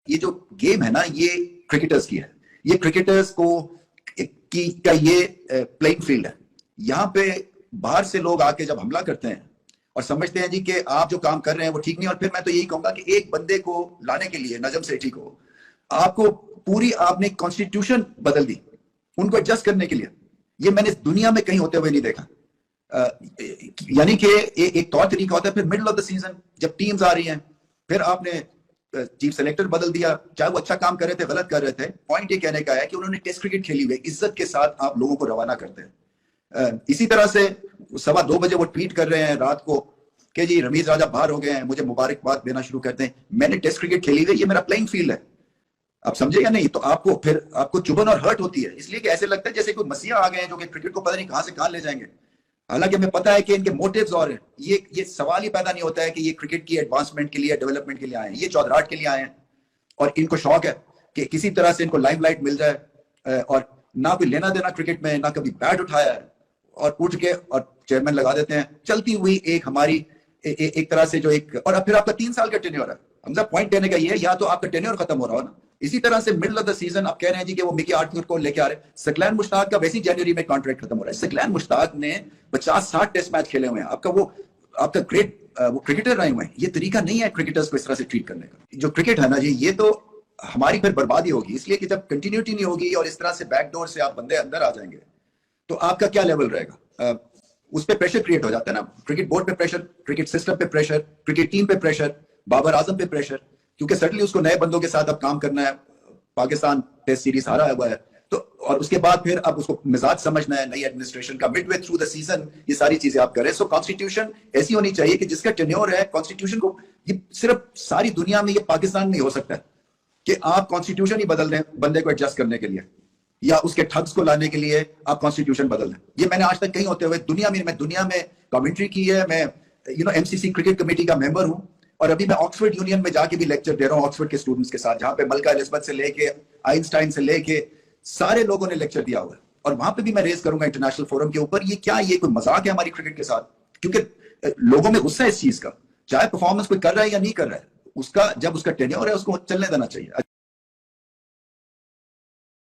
ये जो गेम है ना, ये क्रिकेटर्स की है। ये क्रिकेटर्स को का ये प्लेइंग फील्ड है। यहाँ पे बाहर से लोग आके जब हमला करते हैं और समझते हैं जी कि आप जो काम कर रहे हैं वो ठीक नहीं, और फिर मैं तो यही कहूंगा कि एक बंदे को लाने के लिए, नजम सेठी को, आपको पूरी आपने कॉन्स्टिट्यूशन बदल दी उनको एडजस्ट करने के लिए। ये मैंने दुनिया में कहीं होते हुए नहीं देखा। यानी कि एक तौर तरीका होता है, फिर मिडिल ऑफ द सीजन जब टीम्स आ रही हैं, फिर आपने चीफ सेलेक्टर बदल दिया, चाहे वो अच्छा काम कर रहे थे गलत कर रहे थे। पॉइंट ये कहने का है कि उन्होंने टेस्ट क्रिकेट खेली हुई, इज्जत के साथ आप लोगों को रवाना करते हैं। इसी तरह से 2:15 बजे वो ट्वीट कर रहे हैं रात को कि जी रमीज राजा बाहर हो गए हैं, मुझे मुबारकबाद देना शुरू करते हैं। मैंने टेस्ट क्रिकेट खेली हुई, ये मेरा प्लेइंग फील्ड है, आप समझे या नहीं? तो आपको चुभन और हर्ट होती है, इसलिए कि ऐसे लगता है जैसे कोई मसीहा आ गए हैं जो कि क्रिकेट को पता नहीं कहां से कहां ले जाएंगे। हालांकि हमें पता है कि इनके मोटिव्स और हैं। ये सवाल ही पैदा नहीं होता है कि ये क्रिकेट की एडवांसमेंट के लिए, डेवलपमेंट के लिए आए हैं। ये चौधराट के लिए आए हैं और इनको शौक है कि किसी तरह से इनको लाइमलाइट मिल जाए, और ना कोई लेना देना क्रिकेट में, ना कभी बैट उठाया है, और उठ के और चेयरमैन लगा देते हैं। चलती हुई एक हमारी एक तरह से जो एक, और फिर आपका 3 साल का टेन्योर है। हमजा पॉइंट कहने का ये है, या तो आपका टेन्योर खत्म हो रहा हो ना, इसी तरह से मिडिल ऑफ द सीजन आप कह रहे हैं जी कि वो मिकी आर्थर को लेके आ रहे हैं। सकलैन मुश्ताक का वैसी जनवरी में कॉन्ट्रैक्ट खत्म हो रहा है। सकलैन मुश्ताक ने 50-60 टेस्ट मैच खेले हुए हैं। आपका ग्रेट वो क्रिकेटर रहे हुए हैं। ये तरीका नहीं है क्रिकेटर्स को इस तरह से ट्रीट करने का। जो क्रिकेट है ना जी, ये तो हमारी फिर बर्बादी होगी, इसलिए कि जब कंटिन्यूटी नहीं होगी और इस तरह से बैकडोर से आप बंदे अंदर आ जाएंगे तो आपका क्या लेवल रहेगा? उस पर प्रेशर क्रिएट हो जाता है ना। क्रिकेट बोर्ड पे प्रेशर, क्रिकेट सिस्टम पे प्रेशर, क्रिकेट टीम पे प्रेशर, बाबर आजम पे प्रेशर, क्योंकि सडनली उसको नए बंदों के साथ अब काम करना है। पाकिस्तान टेस्ट सीरीज हारा हुआ है, तो और उसके बाद फिर अब उसको मिजाज समझना है नई एडमिनिस्ट्रेशन का। मिडवे थ्रू द सीजन ये सारी चीजें आप करें। सो कॉन्स्टिट्यूशन ऐसी होनी चाहिए कि जिसका टेन्योर है, कॉन्स्टिट्यूशन को, ये सिर्फ सारी दुनिया में, ये पाकिस्तान में ही हो सकता है कि आप कॉन्स्टिट्यूशन ही बदल दें बंदे को एडजस्ट करने के लिए, या उसके ठग्स को लाने के लिए आप कॉन्स्टिट्यूशन बदल दें। ये मैंने आज तक कहीं होते हुए दुनिया में कमेंट्री की है। मैं एमसीसी क्रिकेट कमेटी का मेंबर हूं, और अभी मैं ऑक्सफोर्ड यूनियन में जाके भी लेक्चर दे रहा हूं ऑक्सफोर्ड के स्टूडेंट्स के साथ, जहां पे मलका एलिजबेथ से लेके आइंस्टाइन से लेके सारे लोगों ने लेक्चर दिया हुआ है। और वहां पे भी मैं रेज करूंगा इंटरनेशनल फोरम के ऊपर, ये कोई मजाक है हमारी क्रिकेट के साथ? क्योंकि लोगों में गुस्सा है इस चीज का। चाहे परफॉर्मेंस कोई कर रहा है या नहीं कर रहा है, जब उसका टेन्योर है उसको चलने देना चाहिए।